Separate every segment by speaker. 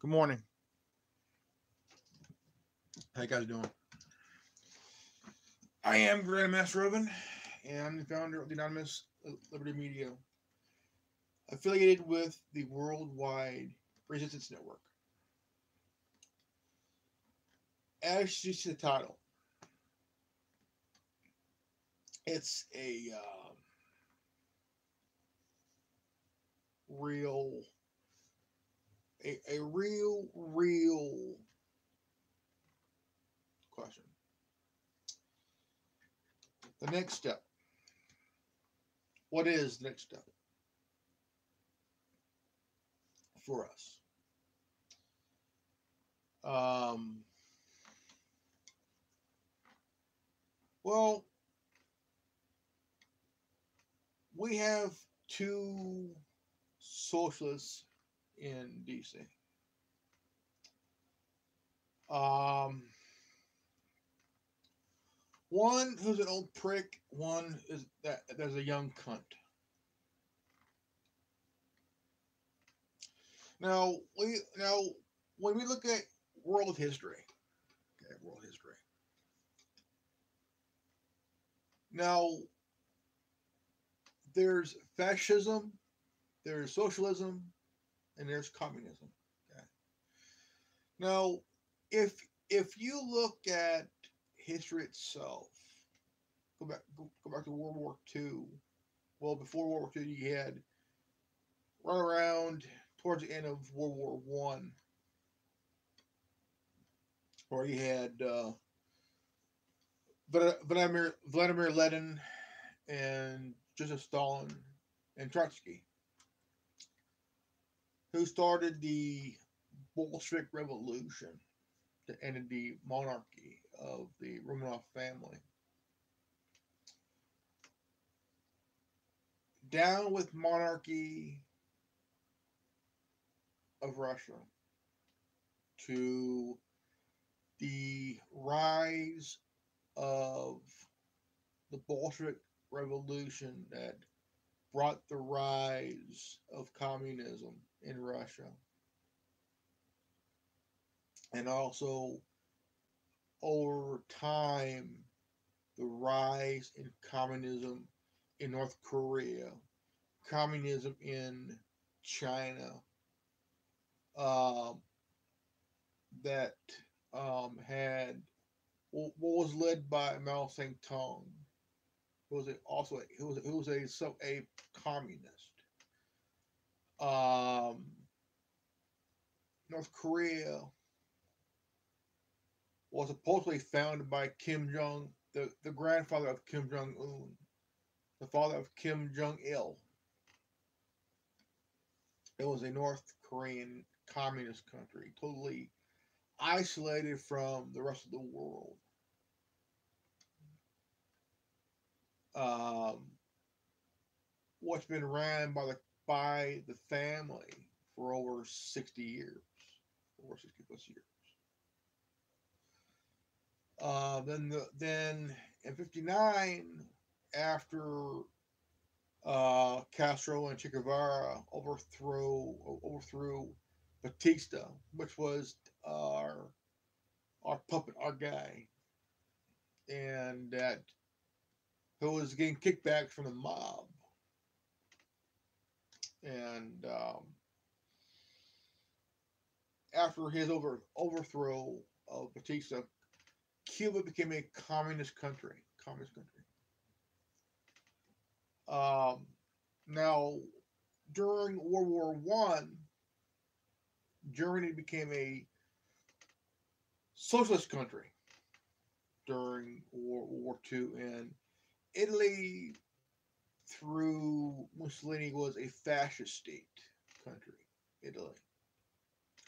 Speaker 1: Good morning. How you guys doing? I am Grandmaster Robin, and I'm the founder of the Anonymous Liberty Media, affiliated with the Worldwide Resistance Network. As you see the title, it's real, a real question. The next step. What is the next step for us? Um, well, we have two socialists in DC. Um, One who's an old prick. One is that there's a young cunt. Now when we look at world history, okay, world history. Now there's fascism, there's socialism, and there's communism. Okay. Now, if you look at history itself, go back to World War II. Well, before World War II, you had right around towards the end of World War One, where you had Vladimir Lenin and Joseph Stalin and Trotsky, who started the Bolshevik Revolution that ended the monarchy of the Romanov family. Down with monarchy of Russia to the rise of the Bolshevik Revolution that brought the rise of communism in Russia. And also, over time, the rise in communism in North Korea, communism in China, um, that had what was led by Mao Zedong, who was a communist. Um, North Korea was supposedly founded by Kim Jong, the grandfather of Kim Jong Un, the father of Kim Jong Il. It was a North Korean communist country, totally isolated from the rest of the world. Um, what's been ran by the family for over 60 years, over 60 plus years. Then in '59, after Castro and Che Guevara overthrew Batista, which was our puppet, our guy, and that who was getting kickbacks from the mob, and after his overthrow of Batista, Cuba became a communist country. Communist country. Um, Now, during World War One, Germany became a socialist country during World War Two, and Italy, through Mussolini, was a fascist state country. Italy,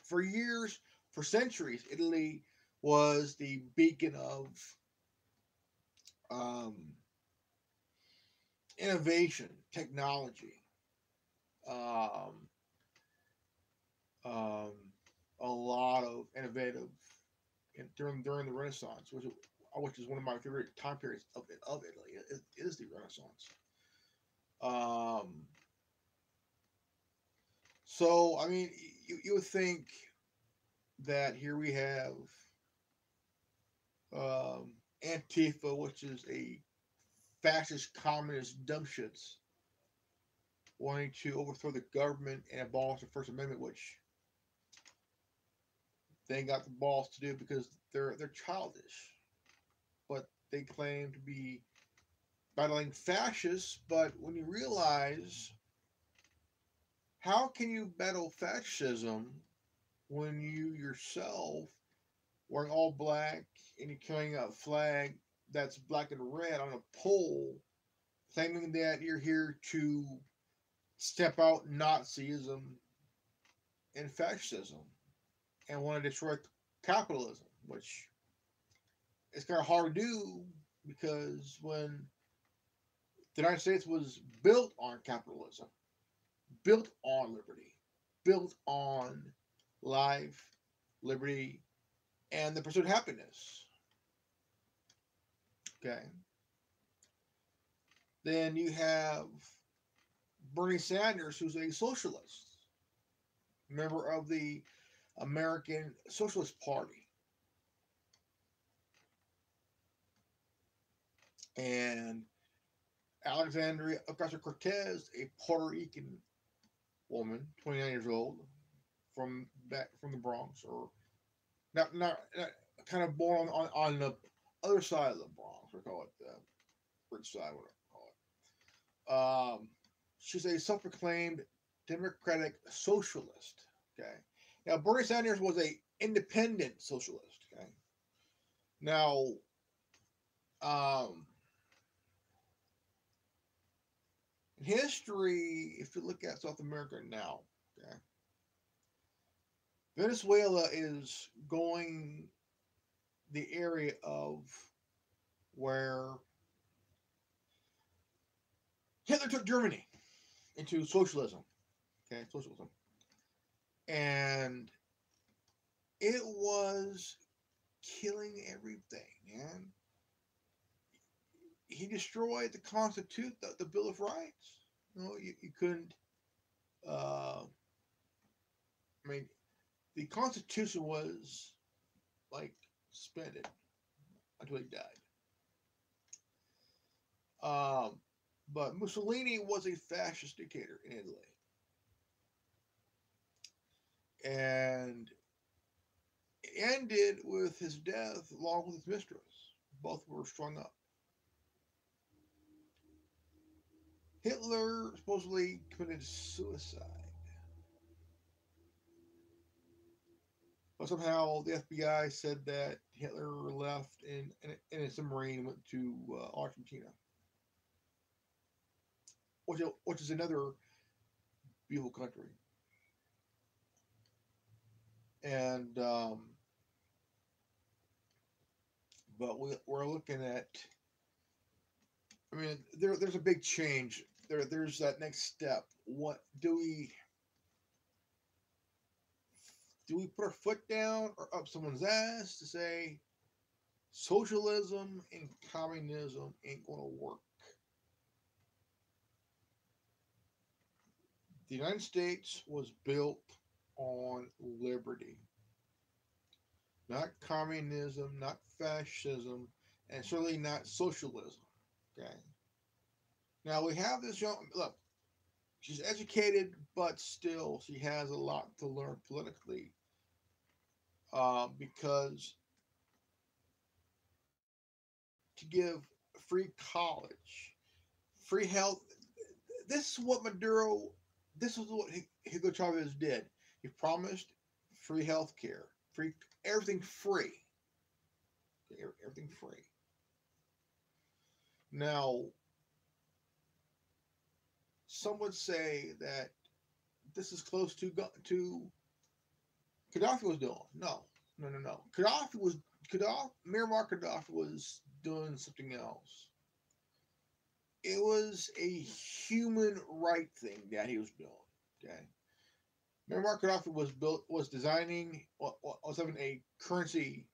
Speaker 1: for years, for centuries, Italy was the beacon of um, innovation, technology, um, um, a lot of innovative during the Renaissance, which is one of my favorite time periods of Italy. It is the Renaissance. Um, so I mean, you would think that here we have Antifa, which is a fascist communist dumbshits wanting to overthrow the government and abolish the First Amendment, which they ain't got the balls to do because they're childish. But they claim to be battling fascists. But when you realize, how can you battle fascism when you yourself wearing all black and you're carrying a flag that's black and red on a pole, claiming that you're here to step out Nazism and fascism and want to destroy capitalism, which is kind of hard to do because when the United States was built on capitalism, built on liberty, built on life, liberty, and the pursuit of happiness. Okay. Then you have Bernie Sanders, who's a socialist, member of the American Socialist Party. And Alexandria Ocasio Cortez, a Puerto Rican woman, 29 years old, from the Bronx, or not kind of born on the other side of the Bronx. We call it the rich side, whatever we call it. She's a self-proclaimed Democratic socialist. Okay. Now Bernie Sanders was a independent socialist. Okay. Now, in history, if you look at South America now, okay, Venezuela is going the area of where Hitler took Germany into socialism. Okay, socialism. And it was killing everything, man. He destroyed the Constitution, the Bill of Rights. You couldn't. I mean, the Constitution was like suspended until he died. But Mussolini was a fascist dictator in Italy, and it ended with his death along with his mistress. Both were strung up. Hitler supposedly committed suicide, but somehow the FBI said that Hitler left in a submarine and went to Argentina, which is another beautiful country. And but we're looking at. I mean, there's a big change. There's that next step. What do we put our foot down or up someone's ass to say socialism and communism ain't going to work? The United States was built on liberty, not communism, not fascism, and certainly not socialism. Okay. Now we have this young look. She's educated, but still she has a lot to learn politically. Because to give free college, free health, this is what Maduro, this is what Hugo Chavez did. He promised free health care, free everything free, everything free. Now, some would say that this is close to Gaddafi was doing. No, no, no, no. Muammar Gaddafi was doing something else. It was a human right thing that he was doing. Okay, Muammar Gaddafi was designing was having a currency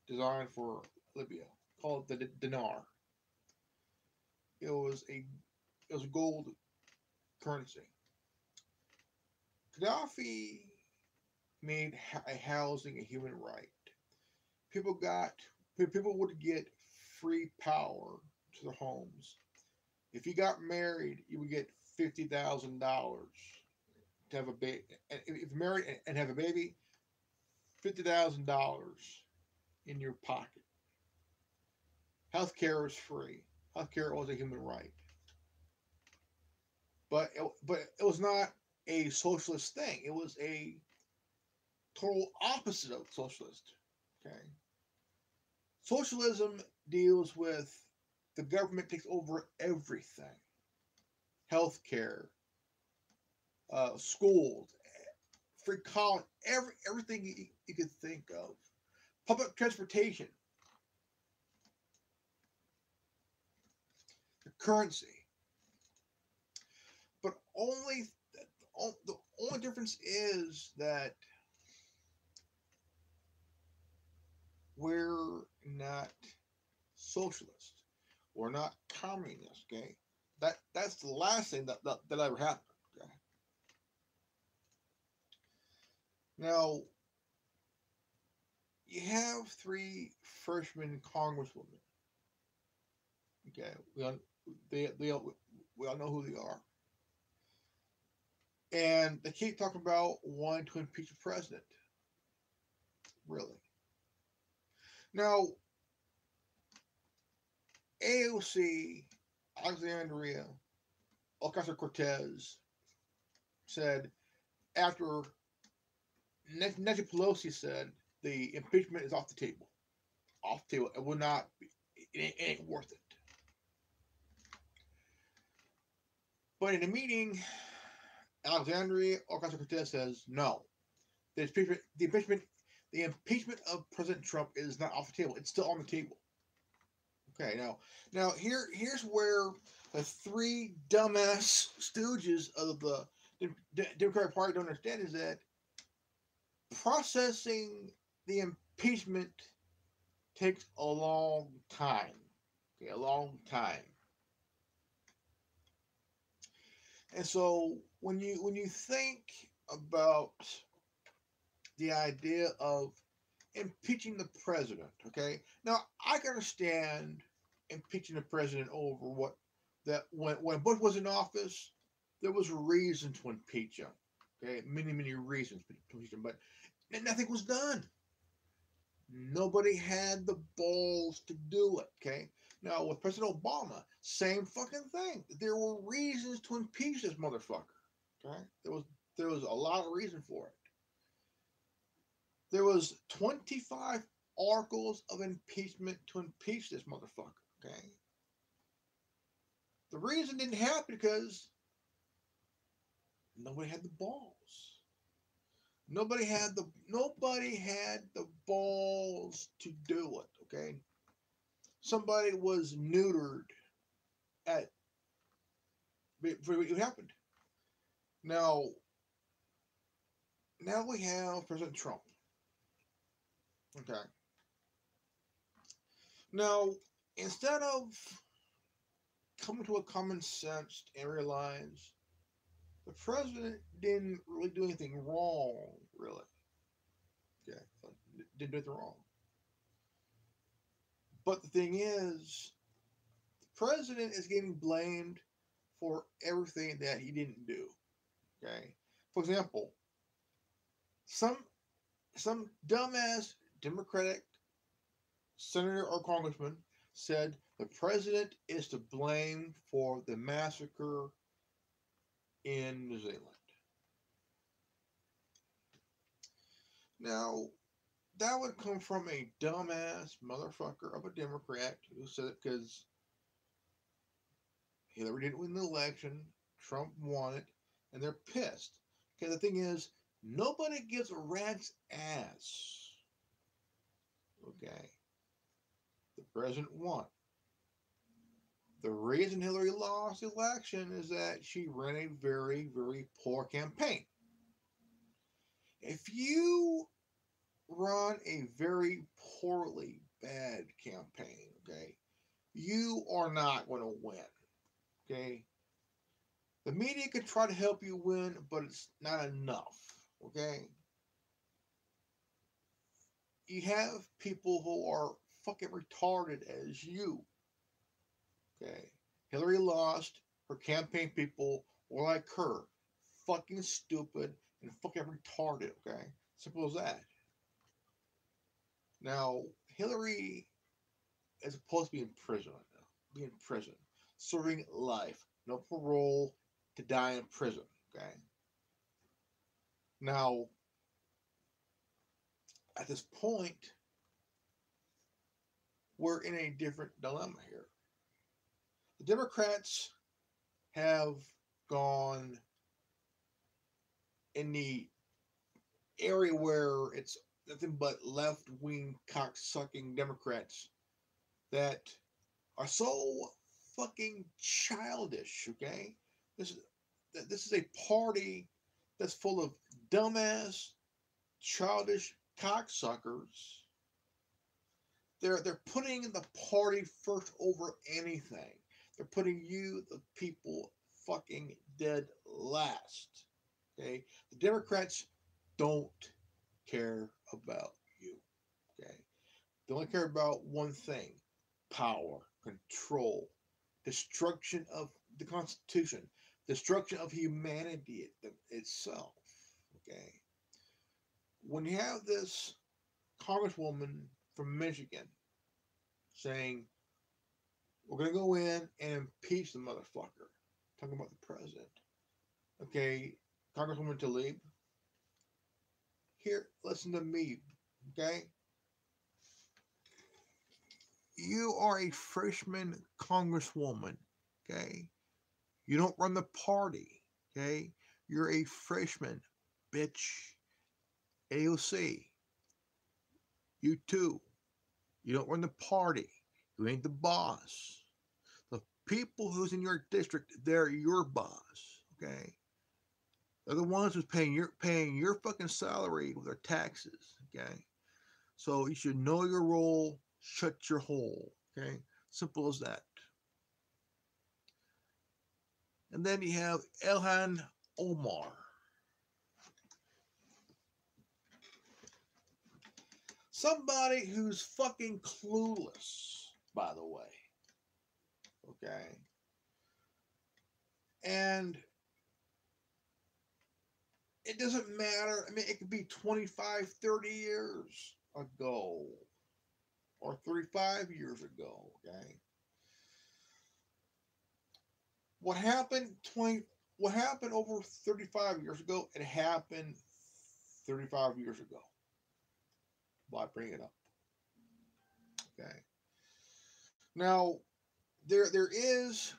Speaker 1: designed for Libya called the dinar. It was a gold currency. Gaddafi made housing a human right. People got people would get free power to their homes. If you got married, you would get $50,000 to have a baby. If you're married and have a baby, $50,000 in your pocket. Healthcare is free. Healthcare was a human right, but it was not a socialist thing. It was a total opposite of socialist. Okay, socialism deals with the government takes over everything: healthcare, schools, free college, everything you could think of, public transportation, the currency. But the only difference is that we're not socialist. We're not communist. Okay, that's the last thing that ever happened. Okay, now you have three freshman congresswomen. Okay, we all know who they are, and they keep talking about wanting to impeach the president. Really? Now, AOC, Alexandria Ocasio Cortez said after Nancy Pelosi said the impeachment is off the table. Off the table. It will not be, it ain't worth it. But in a meeting, Alexandria Ocasio Cortez says no. The impeachment of President Trump is not off the table. It's still on the table. Okay, now here's where the three dumbass stooges of the Democratic Party don't understand is that processing the impeachment takes a long time. Okay, a long time. And so when you think about the idea of impeaching the president, okay? Now I can understand impeaching the president over what that when Bush was in office, there was a reason to impeach him. Okay, many reasons to impeach him, but nothing was done. Nobody had the balls to do it. Okay. Now with President Obama, same fucking thing. There were reasons to impeach this motherfucker. Okay. There was a lot of reason for it. There was 25 articles of impeachment to impeach this motherfucker. Okay. The reason didn't happen because nobody had the balls. Nobody had the balls to do it. Okay. Somebody was neutered at before it happened. Now, now we have President Trump. Okay. Now, instead of coming to a common sense and realize the president didn't really do anything wrong, really. Okay, didn't do anything wrong. But the thing is, the president is getting blamed for everything that he didn't do. Okay. For example, some some dumbass Democratic senator or congressman said the president is to blame for the massacre in New Zealand. Now, that would come from a dumbass motherfucker of a Democrat who said it because Hillary didn't win the election, Trump won it, and they're pissed. Okay, the thing is, nobody gives a rat's ass. Okay, the president won. The reason Hillary lost the election is that she ran a very poor campaign. If you run a very poorly bad campaign, okay, you are not going to win. Okay, the media can try to help you win, but it's not enough. Okay, you have people who are fucking retarded as you. Okay. Hillary lost. Her campaign people were like her. Fucking stupid and fucking retarded. Okay. Simple as that. Now, Hillary is supposed to be in prison right now. Be in prison. Serving life. No parole to die in prison. Okay. Now, at this point, we're in a different dilemma here. The Democrats have gone in the area where it's nothing but left-wing cocksucking Democrats that are so fucking childish. Okay, this is a party that's full of dumbass, childish cocksuckers. They're putting the party first over anything. They're putting you, the people, fucking dead last. Okay, the Democrats don't care about you. Okay, they only care about one thing: power, control, destruction of the Constitution, destruction of humanity itself. Okay, when you have this Congresswoman from Michigan saying, we're going to go in and impeach the motherfucker, talking about the president. Okay, Congresswoman Tlaib, here, listen to me, okay? You are a freshman congresswoman, okay? You don't run the party, okay? You're a freshman, bitch. AOC, you too. You don't run the party. You ain't the boss. The people who's in your district, they're your boss, okay? They're the ones who's paying your fucking salary with their taxes, okay? So you should know your role, shut your hole, okay? Simple as that. And then you have Ilhan Omar. Somebody who's fucking clueless, by the way. Okay? And it doesn't matter. I mean, it could be 25, 30 years ago or 35 years ago, okay? What happened over 35 years ago, it happened 35 years ago. Why bring it up? Okay. Now, there is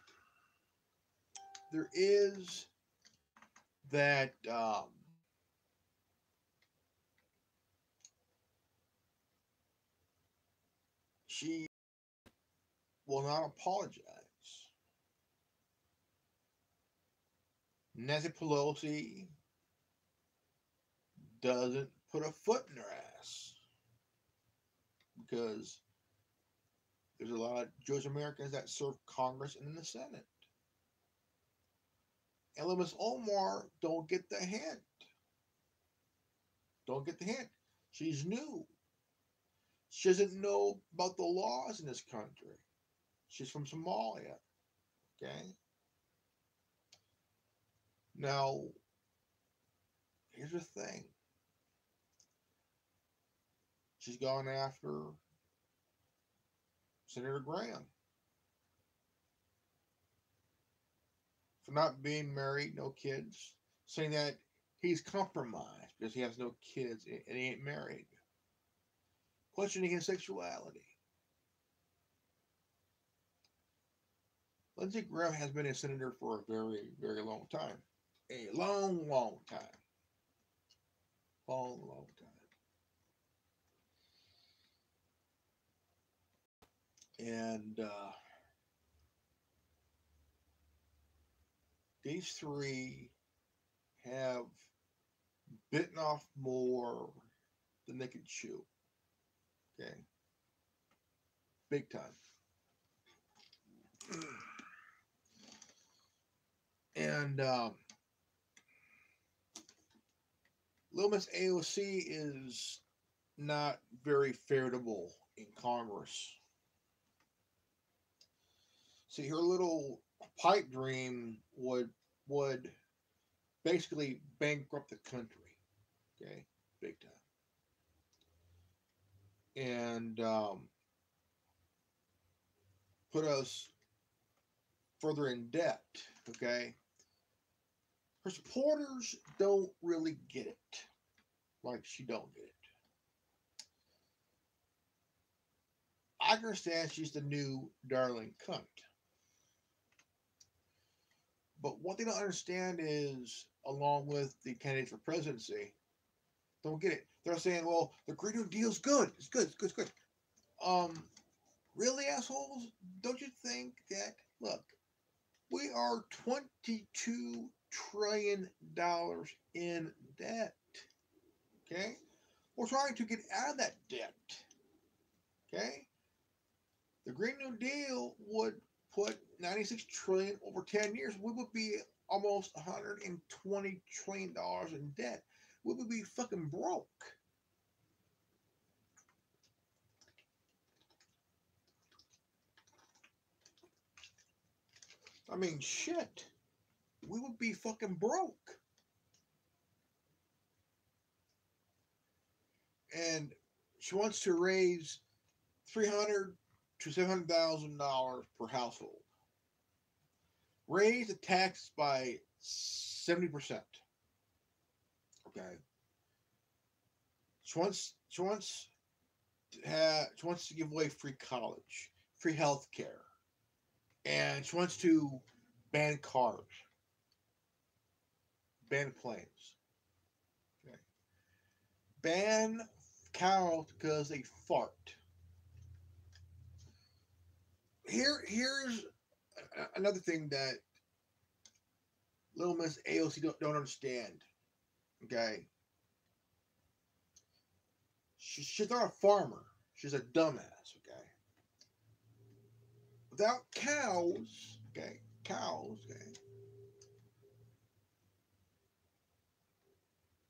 Speaker 1: that she will not apologize. Nancy Pelosi doesn't put a foot in her ass because there's a lot of Jewish Americans that serve Congress and in the Senate. And Ms. Omar don't get the hint. Don't get the hint. She's new. She doesn't know about the laws in this country. She's from Somalia. Okay? Now, here's the thing. She's gone after Senator Graham for not being married, no kids, saying that he's compromised because he has no kids and he ain't married. Questioning his sexuality. Lindsey Graham has been a senator for a very, very long time. A long, long time. Long, long time. And these three have bitten off more than they could chew. Okay? Big time. And Little Miss AOC is not very favorable in Congress. See, her little pipe dream would basically bankrupt the country. Okay, big time, and put us further in debt. Okay, her supporters don't really get it, like she don't get it. I understand she's the new darling cunt, but what they don't understand is, along with the candidates for presidency, don't get it. They're saying, "Well, the Green New Deal's good. It's good. It's good. It's good." Um, really, assholes? Don't you think that? Look, we are $22 trillion in debt. Okay, we're trying to get out of that debt. Okay, the Green New Deal would put 96 trillion over 10 years. We would be almost $120 trillion in debt. We would be fucking broke. I mean, shit. We would be fucking broke. And she wants to raise $300 to $700,000 per household. Raise the tax by 70%. Okay. She wants to give away free college, free health care, and she wants to ban cars, ban planes. Okay. Ban cows because they fart. Here's another thing that Little Miss AOC don't understand. Okay, she's not a farmer. She's a dumbass. Okay, without cows, okay,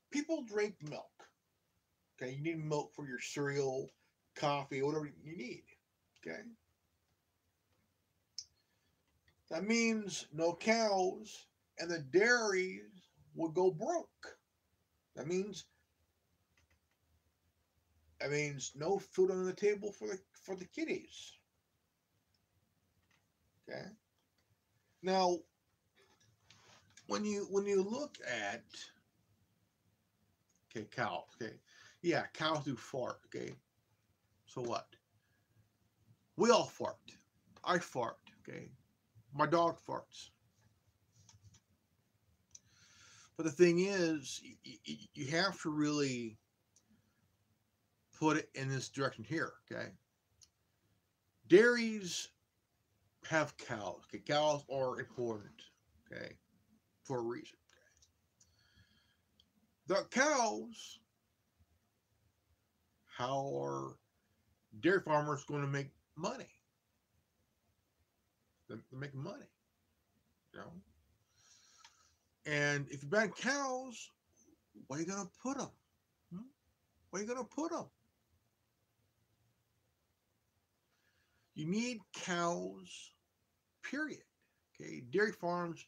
Speaker 1: people drink milk. Okay, you need milk for your cereal, coffee, whatever you need. Okay, that means no cows, and the dairies would go broke. That means no food on the table for the kiddies. Okay. Now, when you look at, okay, cows, okay, yeah, cows do fart. Okay, so what? We all fart. I fart. Okay, my dog farts. But the thing is, you have to really put it in this direction here. Okay, dairies have cows. Okay, cows are important. Okay, for a reason. The cows, how are dairy farmers going to make money? They're making money, you know. And if you ban cows, where are you gonna put them? Hmm? Where are you gonna put them? You need cows, period. Okay, dairy farms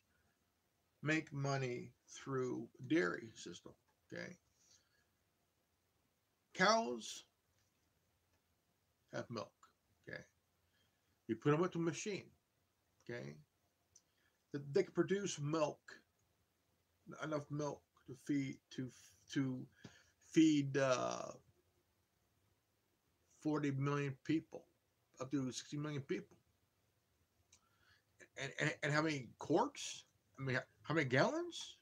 Speaker 1: make money through dairy system. Okay, cows have milk. Okay, you put them into a machine. Okay, they can produce milk, enough milk to feed 40 million people, up to 60 million people. And how many quarts? I mean, how many gallons?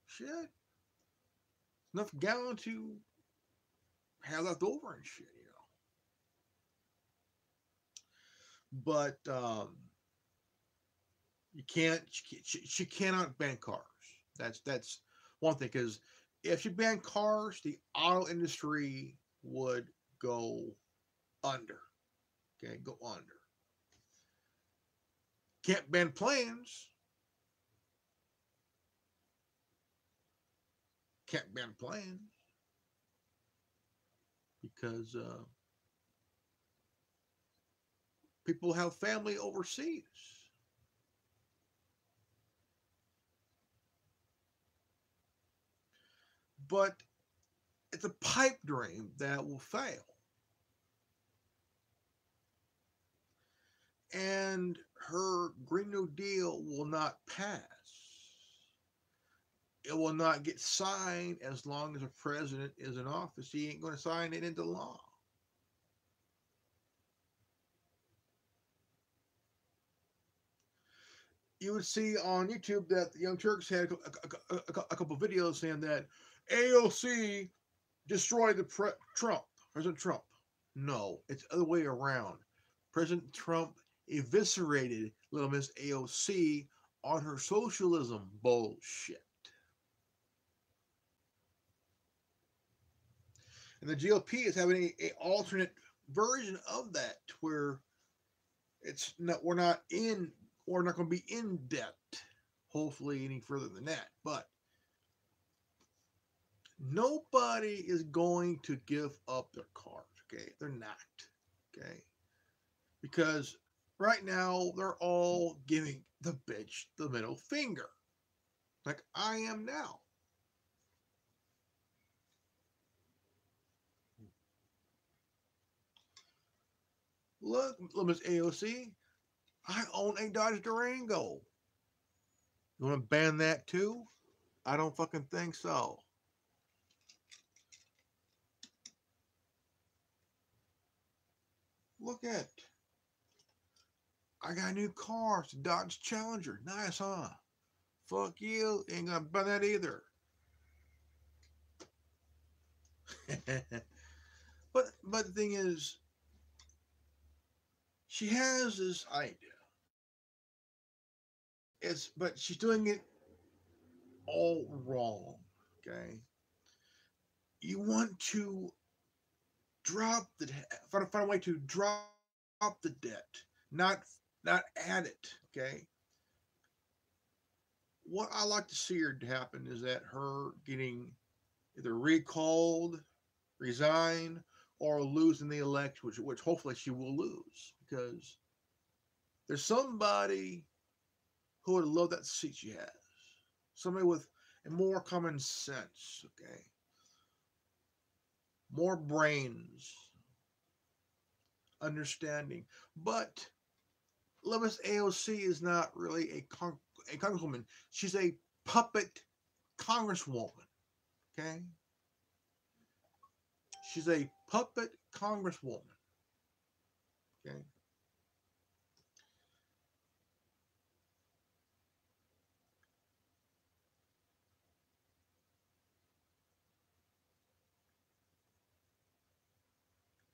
Speaker 1: Shit, enough gallon to have left over and shit, you know. But you can't. She cannot ban cars. That's one thing, because if she banned cars, the auto industry would go under. Okay, go under. Can't ban planes. Can't ban planes. because people have family overseas. But it's a pipe dream that will fail. And her Green New Deal will not pass. It will not get signed as long as a president is in office. He ain't going to sign it into law. You would see on YouTube that the Young Turks had a couple videos saying that AOC destroyed President Trump. No, it's the other way around. President Trump eviscerated little Miss AOC on her socialism bullshit. And the GOP is having a alternate version of that where it's not we're not going to be in debt, hopefully any further than that. But nobody is going to give up their cars. Okay, they're not. Okay, because right now they're all giving the bitch the middle finger, like I am now. Look, Miss AOC, I own a Dodge Durango. You want to ban that too? I don't fucking think so. Look at, I got a new car. It's a Dodge Challenger. Nice, huh? Fuck you. Ain't gonna ban that either. but the thing is, she has this idea. But she's doing it all wrong. Okay. You want to find a way to drop the debt, not add it. Okay. What I like to see her happen is that her getting either recalled, resign, or losing the election, which hopefully she will lose, because there's somebody who would love that seat she has. Somebody with more common sense, okay? More brains, understanding. But Levis AOC is not really a congresswoman. She's a puppet congresswoman, okay? She's a puppet congresswoman, okay?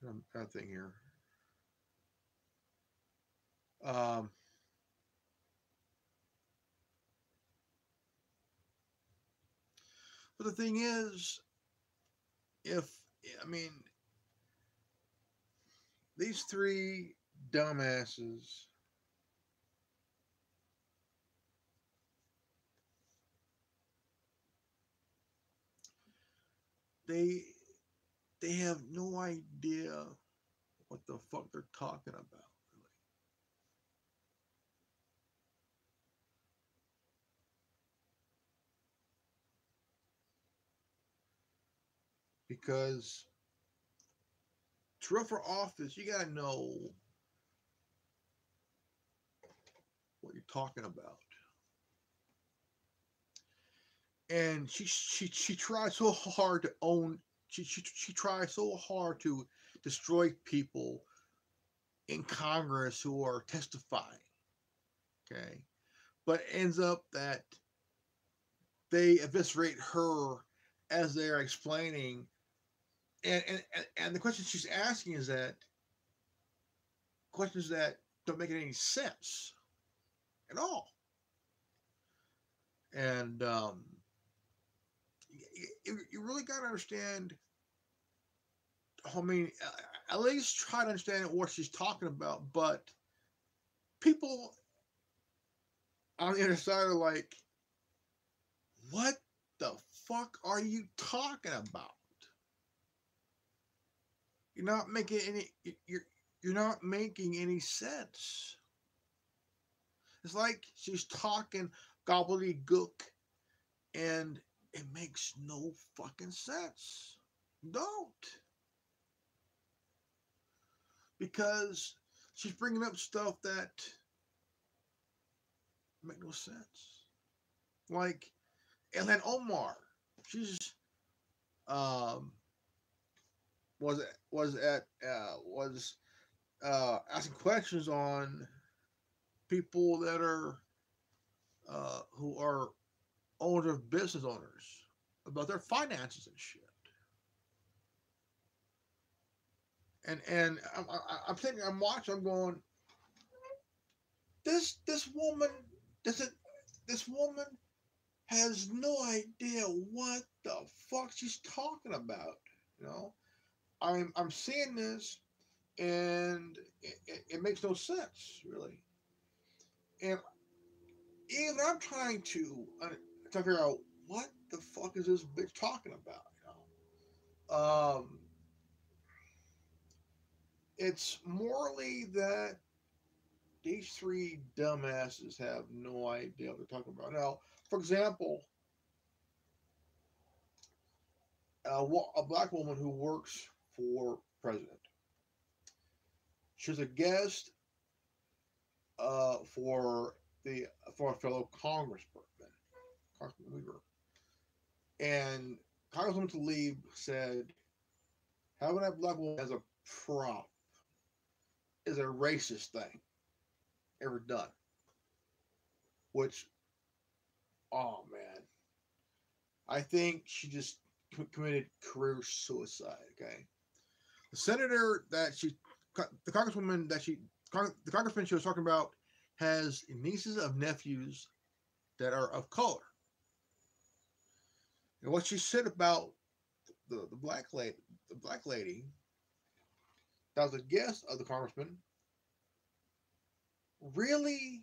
Speaker 1: I'm thinking here. Um, but the thing is, if I mean these three dumbasses, they they have no idea what the fuck they're talking about, really. Because to run for office, you gotta know what you're talking about. And she tries so hard to own. She tries so hard to destroy people in Congress who are testifying. Okay, but ends up that they eviscerate her as they're explaining. And the question she's asking is that questions that don't make any sense at all. And you really got to understand. I mean, at least try to understand what she's talking about. But people on the other side are like, what the fuck are you talking about? You're not making any. You're not making any sense. It's like she's talking gobbledygook, and it makes no fucking sense. Don't, because she's bringing up stuff that make no sense. Like Ilhan Omar, she's um was asking questions on people that are who are owners of business owners about their finances and shit. And I'm thinking, I'm watching, I'm going, this woman doesn't. This woman has no idea what the fuck she's talking about. You know, I'm seeing this, and it makes no sense really. And even I'm trying to figure out what the fuck is this bitch talking about. You know, it's morally that these three dumbasses have no idea what they're talking about. Now, for example, a black woman who works for president. She's a guest for a fellow Congressman Weaver, and Congresswoman Tlaib said having a black woman as a prop is a racist thing ever done. Which, oh man, I think she just committed career suicide. Okay, the senator that she, the congresswoman that she, the congressman she was talking about has nieces of nephews that are of color. And what she said about the black lady that was a guest of the congressman, really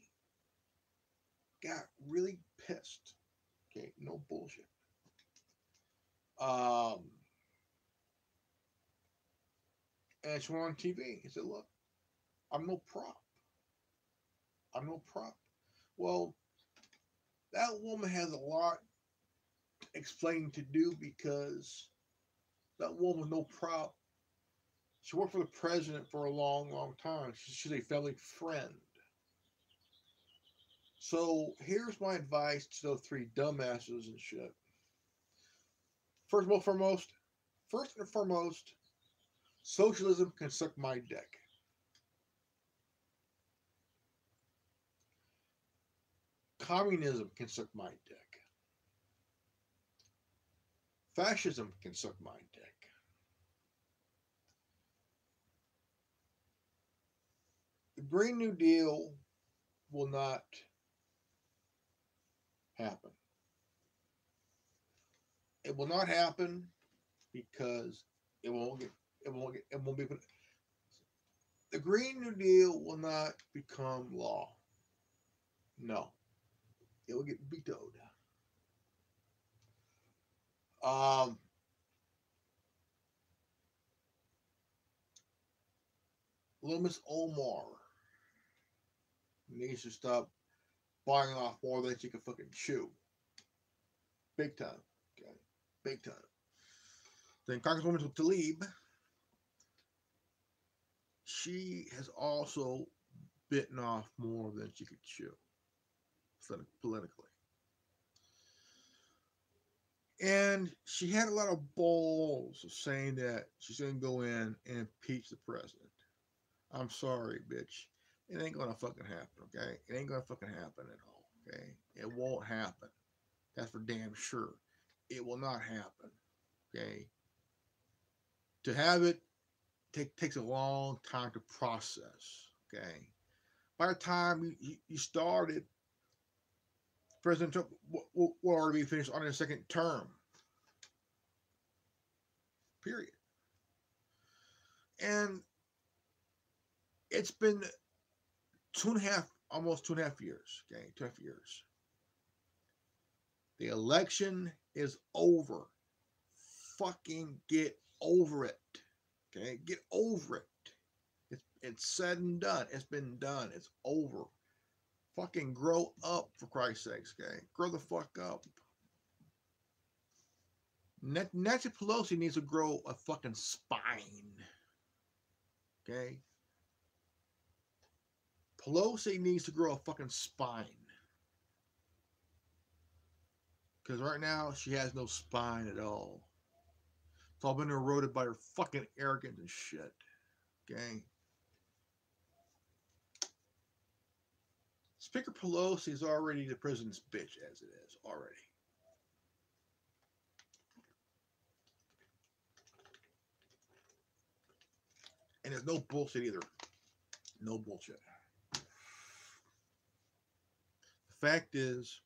Speaker 1: got really pissed. Okay, no bullshit. Um, and she went on TV. He said, "Look, I'm no prop. I'm no prop." Well, that woman has a lot explaining to do, because that woman was no prop. She worked for the president for a long, long time. She's a family friend. So here's my advice to those three dumbasses and shit. First and foremost, socialism can suck my dick. Communism can suck my dick. Fascism can suck my dick. The Green New Deal will not happen. It will not happen because it won't be. The Green New Deal will not become law. No, it will get vetoed. Um, Little Miss Omar needs to stop buying off more than she can fucking chew. Big time. Okay, big time. Then Congresswoman Tlaib, she has also bitten off more than she could chew politically. And she had a lot of balls of saying that she's going to go in and impeach the president. I'm sorry, bitch. It ain't going to fucking happen, okay? It ain't going to fucking happen at all, okay? It won't happen. That's for damn sure. It will not happen, okay? To have it takes a long time to process, okay? By the time you started, President Trump will already be finished on his second term. Period. And it's been almost 2.5 years. Okay, 2.5 years. The election is over. Fucking get over it. Okay, get over it. It's said and done. It's been done. It's over. Fucking grow up, for Christ's sakes, okay? Grow the fuck up. Nancy Pelosi needs to grow a fucking spine. Okay? Pelosi needs to grow a fucking spine. Because right now, she has no spine at all. It's all been eroded by her fucking arrogance and shit. Okay? Speaker Pelosi is already the president's bitch as it is, already. And there's no bullshit either. No bullshit. The fact is,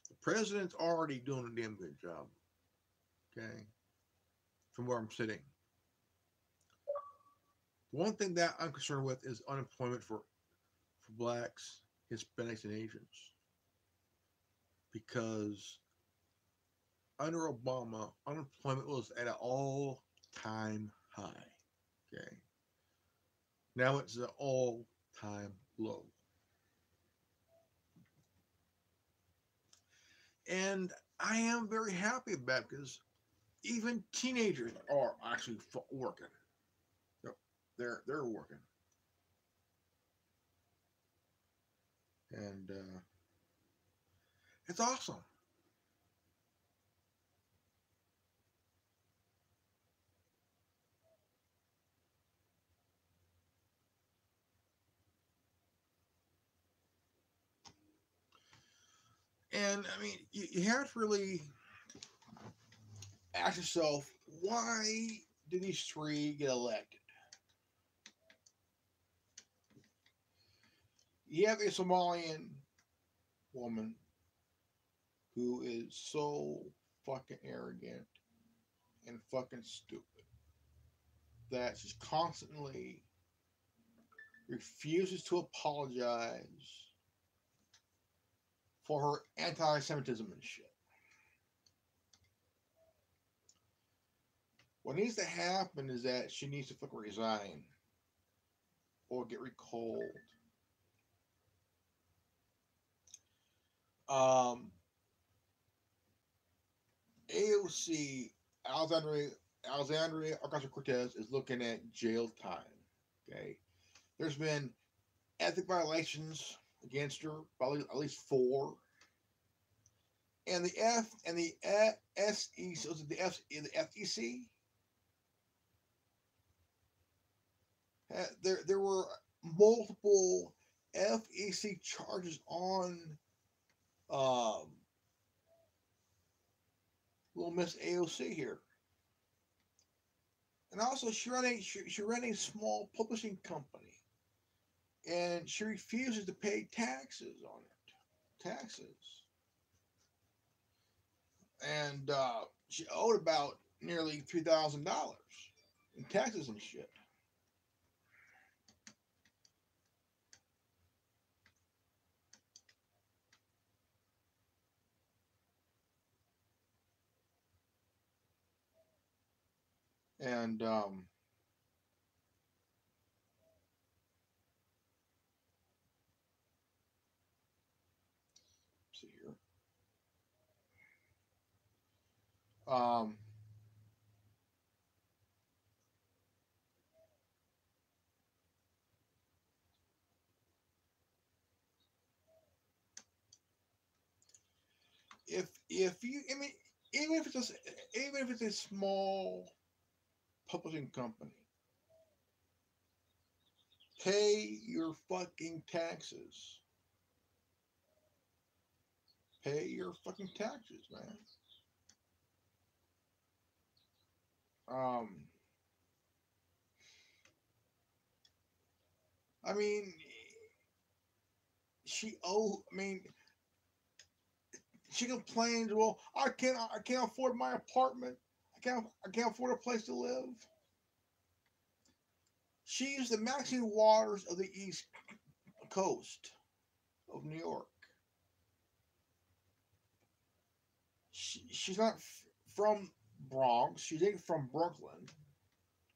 Speaker 1: the president's already doing a damn good job. Okay? From where I'm sitting. One thing that I'm concerned with is unemployment for blacks, Hispanics, and Asians. Because under Obama, unemployment was at an all-time high. Okay. Now it's an all-time low. And I am very happy about it because even teenagers are actually working. They're working. And it's awesome. And I mean, you have to really ask yourself, why did these three get elected? You have a Somalian woman who is so fucking arrogant and fucking stupid that she's constantly refuses to apologize for her anti-Semitism and shit. What needs to happen is that she needs to fucking resign or get recalled. AOC, Alexandria Ocasio-Cortez, is looking at jail time. Okay, there's been ethic violations against her, probably at least 4. And the FEC. There were multiple FEC charges on little Miss AOC here. And also, she ran a small publishing company, and she refuses to pay taxes on it. Taxes. And she owed about nearly $3,000 in taxes and shit. And see here. If you, I mean, even if it's a small publishing company, pay your fucking taxes. Pay your fucking taxes, man. I mean, I mean, she complains, well, I can't afford my apartment. I can't afford a place to live. She's the Maxine Waters of the East Coast of New York. She's not from Bronx. She's ain't from Brooklyn.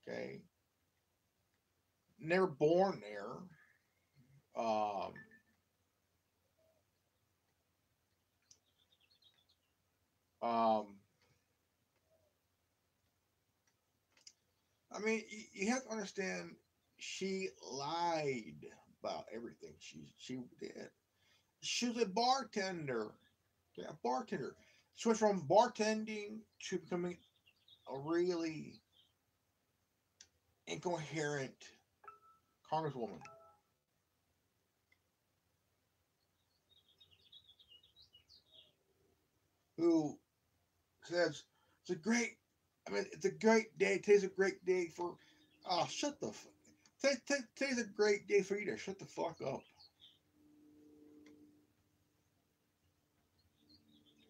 Speaker 1: Okay, never born there. Um, um, I mean, you have to understand. She lied about everything she did. She was a bartender. Yeah, a bartender. She went from bartending to becoming a really incoherent congresswoman who says it's a great. I mean, it's a great day. Today's a great day for. Oh, shut the. Today's a great day for you to shut the fuck up.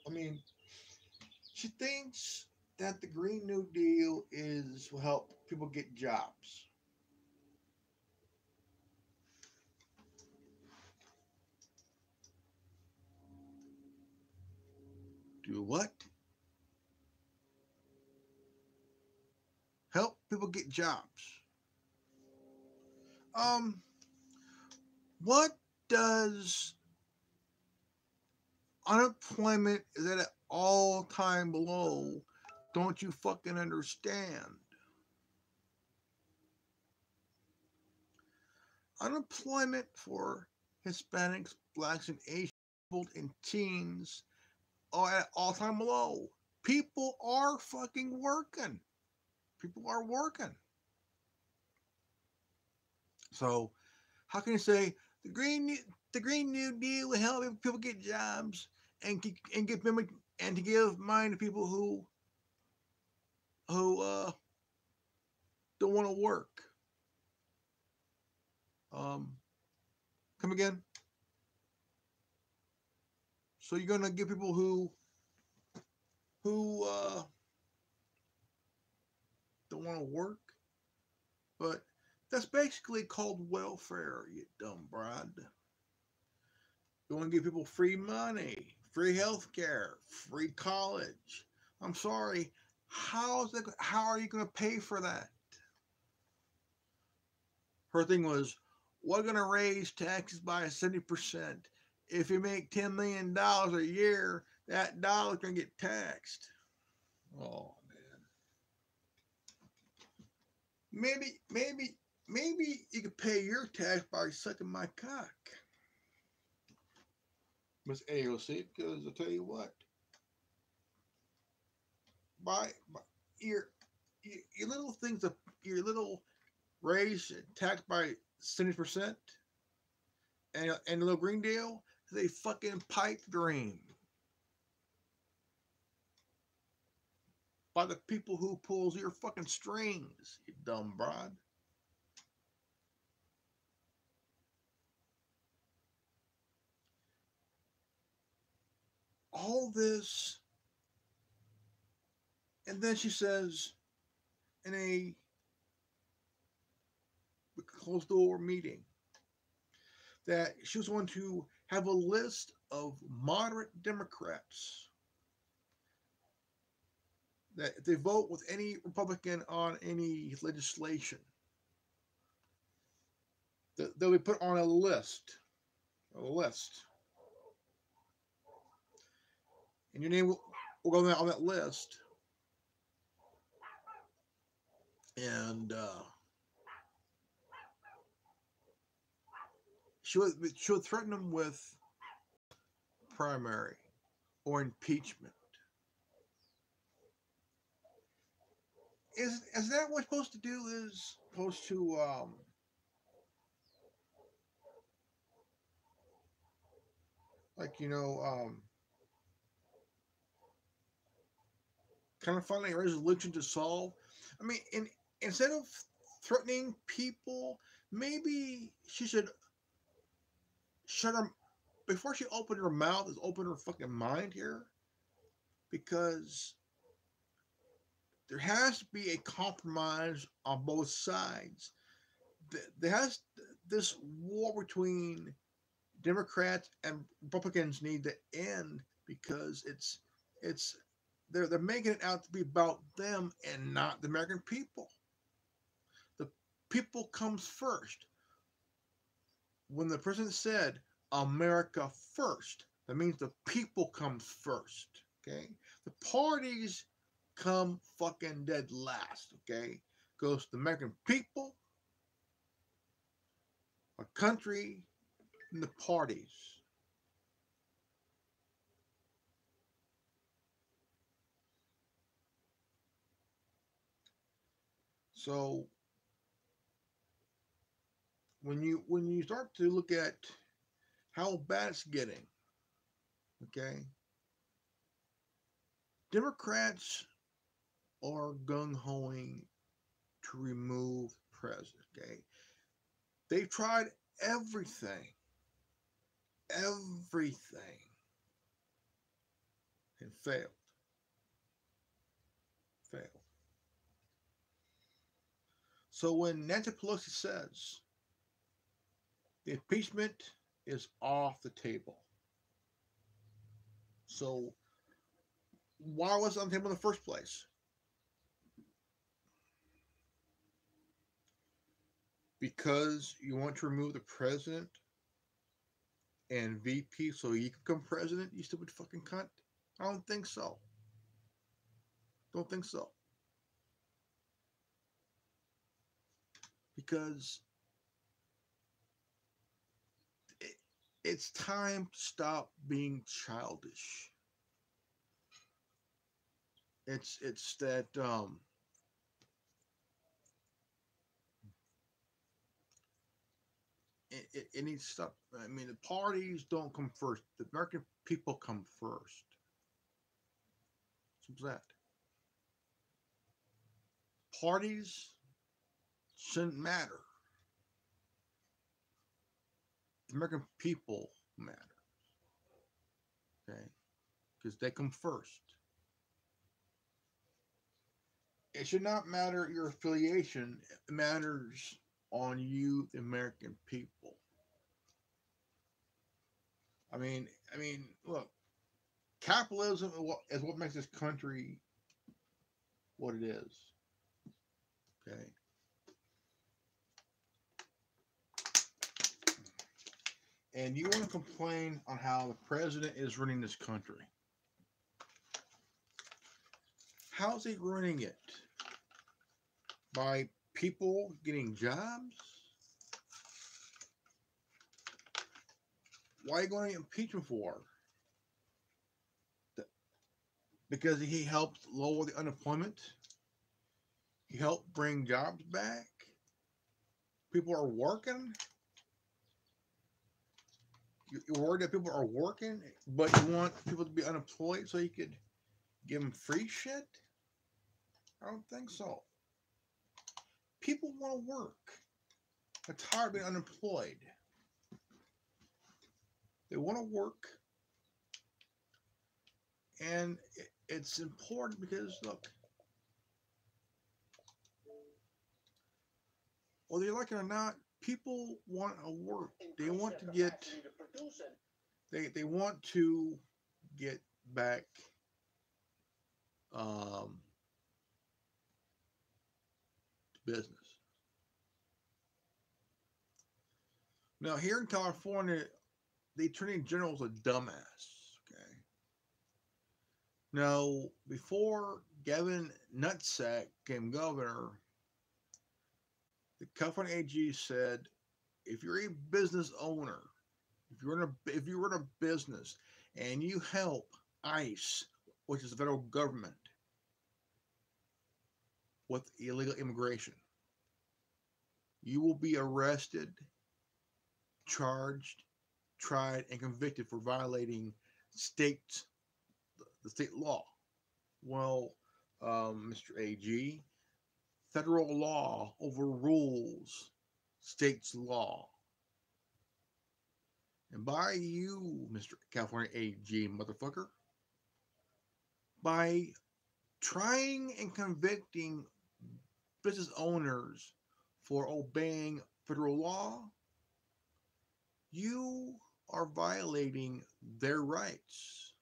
Speaker 1: I mean, she thinks that the Green New Deal is will help people get jobs. Do what? Help people get jobs. Um, what does unemployment is at an all time low? Don't you fucking understand? Unemployment for Hispanics, blacks, and Asian people and teens are at all time low. People are fucking working. People are working. So how can you say the Green New Deal will help people get jobs and give them and to give money to people who don't want to work? Um, come again. So you're gonna give people who don't want to work, but that's basically called welfare, you dumb broad. You want to give people free money, free health care, free college. I'm sorry. How are you going to pay for that? Her thing was, we're going to raise taxes by 70%. If you make $10 million a year, that dollar's going to get taxed. Oh, man. Maybe you could pay your tax by sucking my cock, Miss AOC, because I'll tell you what, by your, your little things, your little raise tax by 70%, and the little Green Deal is a fucking pipe dream by the people who pulls your fucking strings, you dumb broad. All this, and then she says in a closed door meeting that she was going to have a list of moderate Democrats that if they vote with any Republican on any legislation, that they'll be put on a list, and your name will go on that list, and she would threaten them with primary or impeachment. Is that what supposed to do? Is supposed to like kind of find a resolution to solve? I mean, instead of threatening people, maybe she should shut her before she opened her mouth. Is open her fucking mind here, because there has to be a compromise on both sides. There has this war between Democrats and Republicans need to end, because it's they're making it out to be about them and not the American people. The people comes first. When the president said America first, that means the people comes first. Okay, the parties come fucking dead last. Okay, goes to the American people, a country, and the parties. So when you start to look at how bad it's getting, okay, Democrats are gung hoing to remove the president. Okay, they've tried everything, everything, and failed, failed. So when Nancy Pelosi says the impeachment is off the table, so why was it on the table in the first place? Because you want to remove the president and VP so you can become president, you stupid fucking cunt? I don't think so. Don't think so. Because it's time to stop being childish. It's that it needs to stop. I mean, the parties don't come first. The American people come first. Simple as that. Parties shouldn't matter. The American people matter. Okay, because they come first. It should not matter your affiliation. It matters on you, the American people. I mean, look, capitalism is what makes this country what it is. Okay, and you want to complain on how the president is running this country. How's he running it? By people getting jobs? Why are you going to impeach him for? Because he helped lower the unemployment? He helped bring jobs back? People are working? You're worried that people are working, but you want people to be unemployed so you could give them free shit? I don't think so. People want to work. They're tired of being unemployed. They want to work. And it's important because, look, whether you like it or not, people want to work. They want to get they want to get back to business. Now here in California, the Attorney General is a dumbass. Okay. Now before Gavin Nutsack became governor, the California AG said, if you're a business owner, if you run a business and you help ICE, which is the federal government, with illegal immigration, you will be arrested, charged, tried, and convicted for violating the state law. Well, Mr. AG, federal law overrules state's law. And by you, Mr. California AG motherfucker, by trying and convicting business owners for obeying federal law, you are violating their rights.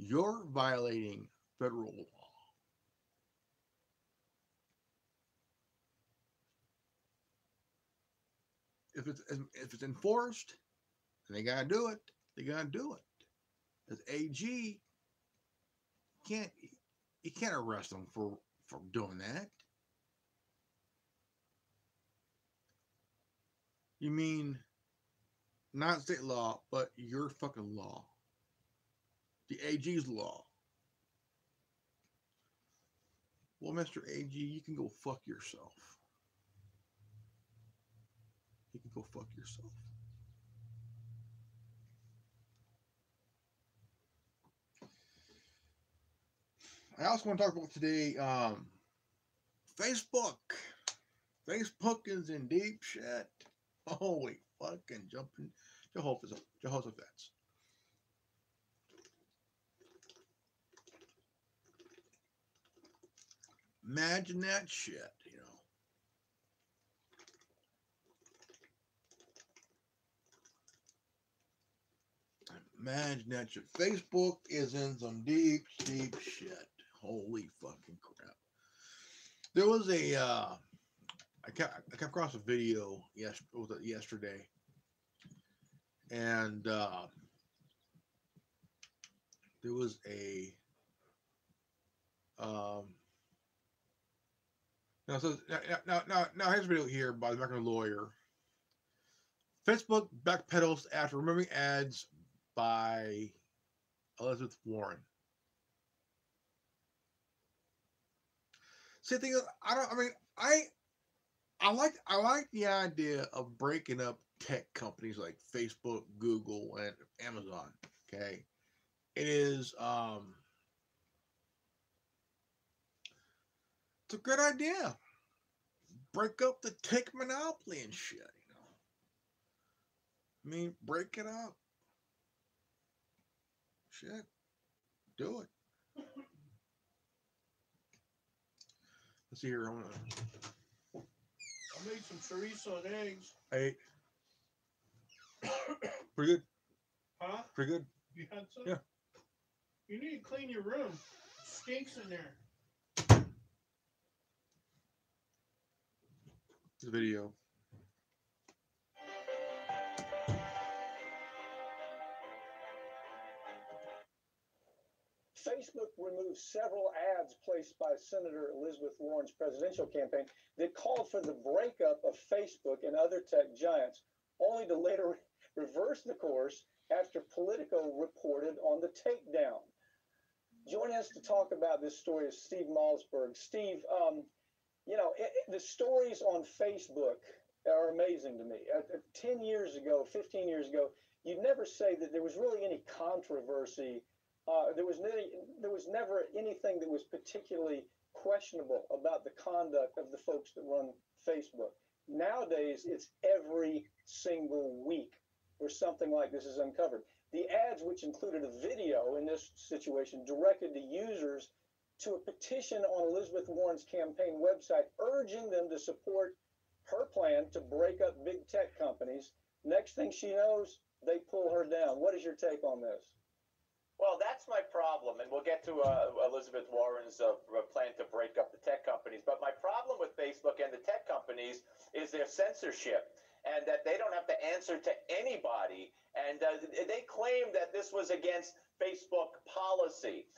Speaker 1: you're violating federal law. If it's enforced and they gotta do it, they gotta do it. As AG, can't you can't arrest them for doing that. You mean not state law, but your fucking law. The AG's law. Well, Mr. AG, you can go fuck yourself. You can go fuck yourself. I also want to talk about today Facebook. Facebook is in deep shit. Holy fucking jumping Jehoshaphat's. Imagine that shit, you know. Imagine that shit. Facebook is in some deep shit. Holy fucking crap. There was a, I came across a video yesterday, and there was a, now here's a video here by the American lawyer. Facebook backpedals after removing ads by Elizabeth Warren. See, the thing is, I like the idea of breaking up tech companies like Facebook, Google, and Amazon. Okay, it is it's a good idea. Break up the tech monopoly and shit. You know, I mean, break it up. Shit, do it. Let's see here.
Speaker 2: I made some chorizo and eggs.
Speaker 1: Hey, pretty good.
Speaker 2: Huh?
Speaker 1: Pretty good.
Speaker 2: You had some?
Speaker 1: Yeah.
Speaker 2: You need to clean your room. It stinks in there.
Speaker 1: The video.
Speaker 3: Facebook removed several ads placed by Senator Elizabeth Warren's presidential campaign that called for the breakup of Facebook and other tech giants, only to later reverse the course after Politico reported on the takedown. Joining us to talk about this story is Steve Malzberg. Steve, you know, the stories on Facebook are amazing to me. 10 years ago, 15 years ago, you'd never say that there was really any controversy. There was never anything that was particularly questionable about the conduct of the folks that run Facebook. Nowadays, it's every single week where something like this is uncovered. The ads, which included a video in this situation, directed to users to a petition on Elizabeth Warren's campaign website, urging them to support her plan to break up big tech companies. Next thing she knows, they pull her down. What is your take on this?
Speaker 4: Well, that's my problem, and we'll get to Elizabeth Warren's plan to break up the tech companies. But my problem with Facebook and the tech companies is their censorship, and that they don't have to answer to anybody. And they claim that this was against Facebook policy.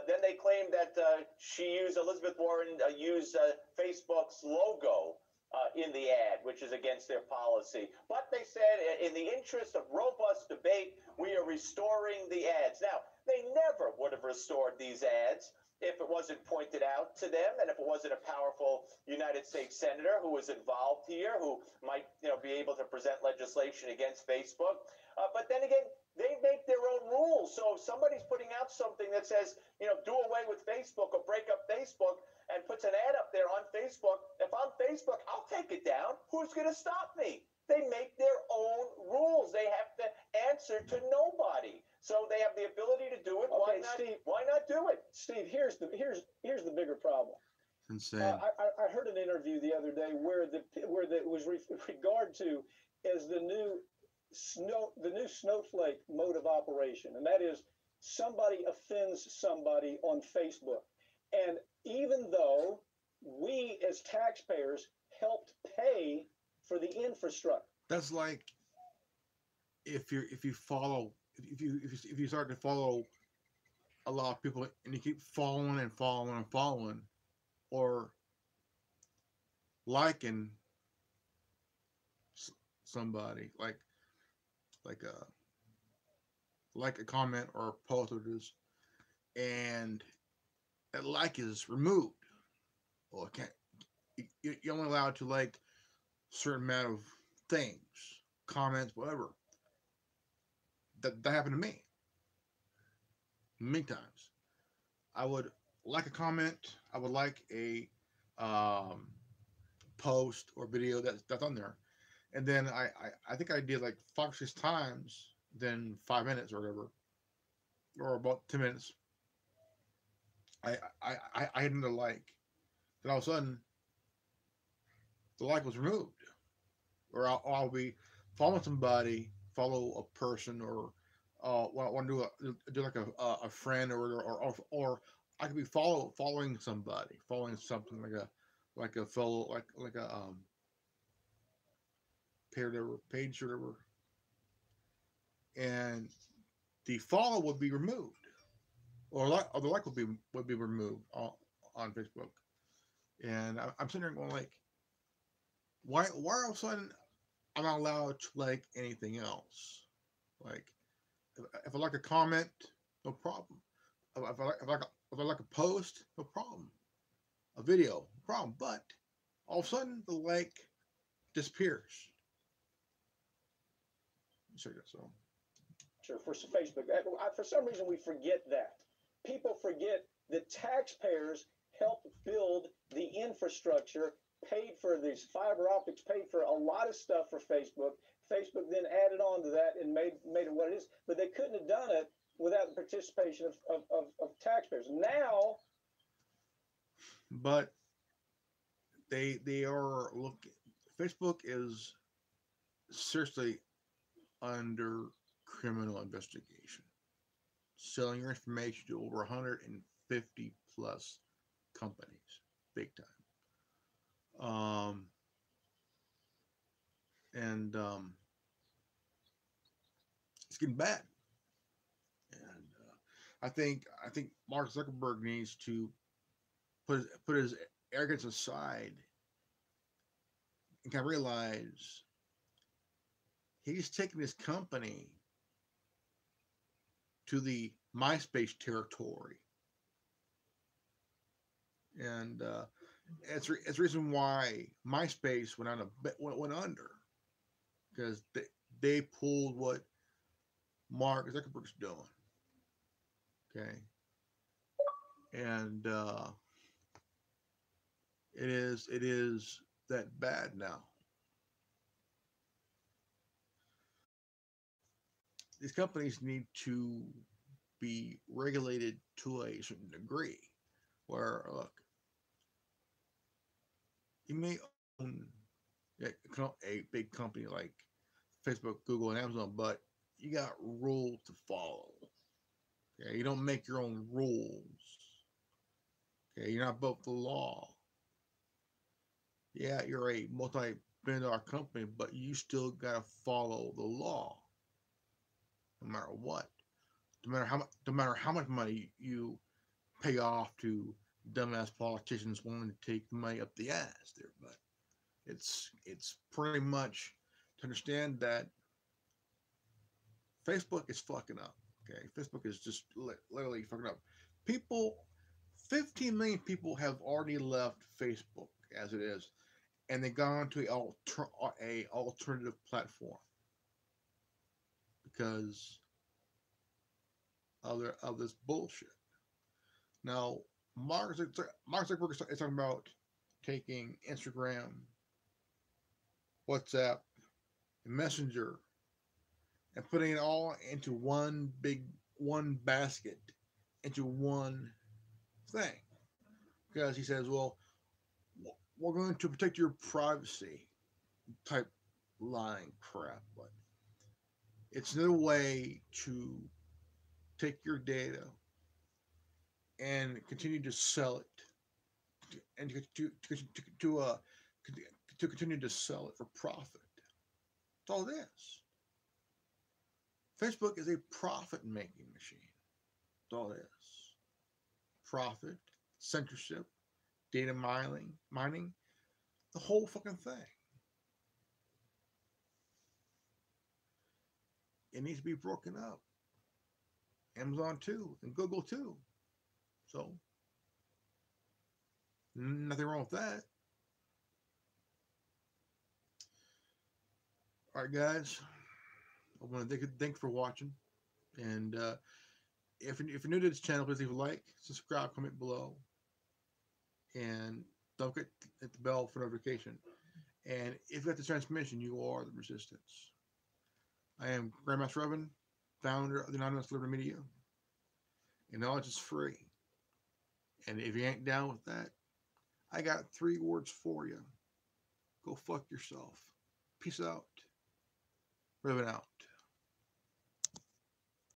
Speaker 4: Then they claim that Elizabeth Warren used Facebook's logo in the ad, which is against their policy. But they said, in the interest of robust debate, we are restoring the ads. Now, they never would have restored these ads if it wasn't pointed out to them, and if it wasn't a powerful United States senator who was involved here, who might, be able to present legislation against Facebook. But then again, they make their own rules. So if somebody's putting out something that says, do away with Facebook or break up Facebook, and puts an ad up there on Facebook, if I'm Facebook, I'll take it down. Who's going to stop me? They make their own rules. They have to answer to nobody. So they have the ability to do it.
Speaker 3: Okay,
Speaker 4: Why not do it?
Speaker 3: Steve, here's the bigger problem.
Speaker 1: Insane.
Speaker 3: I heard an interview the other day where it was regard to as the new snowflake mode of operation, and that is somebody offends somebody on Facebook. And even though we as taxpayers helped pay for the infrastructure.
Speaker 1: That's like if you start to follow a lot of people and you keep following and following and following, or liking somebody, like a comment or a post or this, and that like is removed. Well, it can't. You're only allowed to like a certain amount of things, comments, whatever. That happened to me many times. I would like a comment. I would like a post or video that's on there, and then I think I did like 5 or 6 times, then 5 minutes or whatever, or about 10 minutes. I hit another like. Then all of a sudden, the like was removed, or I'll be following somebody, follow a person, or want to do like a friend, or I could be following somebody, following something like a fellow like a page or whatever, and the follow would be removed, or the like would be removed on Facebook, and I'm sitting there going like, why all of a sudden I'm not allowed to like anything else? Like if I like a comment, no problem. If I like a post, no problem. A video, no problem. But all of a sudden the like disappears. So
Speaker 3: For Facebook. For some reason, we forget that. People forget that taxpayers helped build the infrastructure, paid for these fiber optics, paid for a lot of stuff for Facebook. Facebook then added on to that and made it what it is. But they couldn't have done it without the participation of taxpayers. Now,
Speaker 1: but they are looking. Facebook is seriously under criminal investigation, selling your information to over 150 plus companies, big time. And it's getting bad. And I think Mark Zuckerberg needs to put his arrogance aside and can realize he's taking his company to the MySpace territory, and it's the reason why MySpace went under, because they pulled what Mark Zuckerberg's doing. Okay, and it is that bad now. These companies need to be regulated to a certain degree, where look, you may own a big company like Facebook, Google, and Amazon, but you got rules to follow. Okay, you don't make your own rules. Okay, you're not above the law. Yeah, you're a multi-billion-dollar company, but you still gotta follow the law, no matter what. No matter how much money you pay off to dumbass politicians willing to take the money up the ass there, but it's pretty much to understand that Facebook is fucking up. Okay, Facebook is just literally fucking up. 15 million people have already left Facebook as it is, and they've gone to a alternative platform because of this bullshit. Now, Mark Zuckerberg is talking about taking Instagram, WhatsApp, and Messenger, and putting it all into one basket, into one thing. Because he says, well, we're going to protect your privacy type lying crap, but it's another way to take your data and continue to sell it, and to continue to sell it for profit. That's all it is. Facebook is a profit-making machine. That's all it is. Profit, censorship, data mining, the whole fucking thing. It needs to be broken up. Amazon too, and Google too. So, nothing wrong with that. All right, guys. I want to thank you for watching. And if you're new to this channel, please leave a like, subscribe, comment below. And don't forget to hit the bell for notification. And if you got the transmission, you are the resistance. I am Grandmaster Evan, founder of the Anonymous Liberty Media. And knowledge is free. And if you ain't down with that, I got 3 words for you. Go fuck yourself. Peace out. Ribbon out.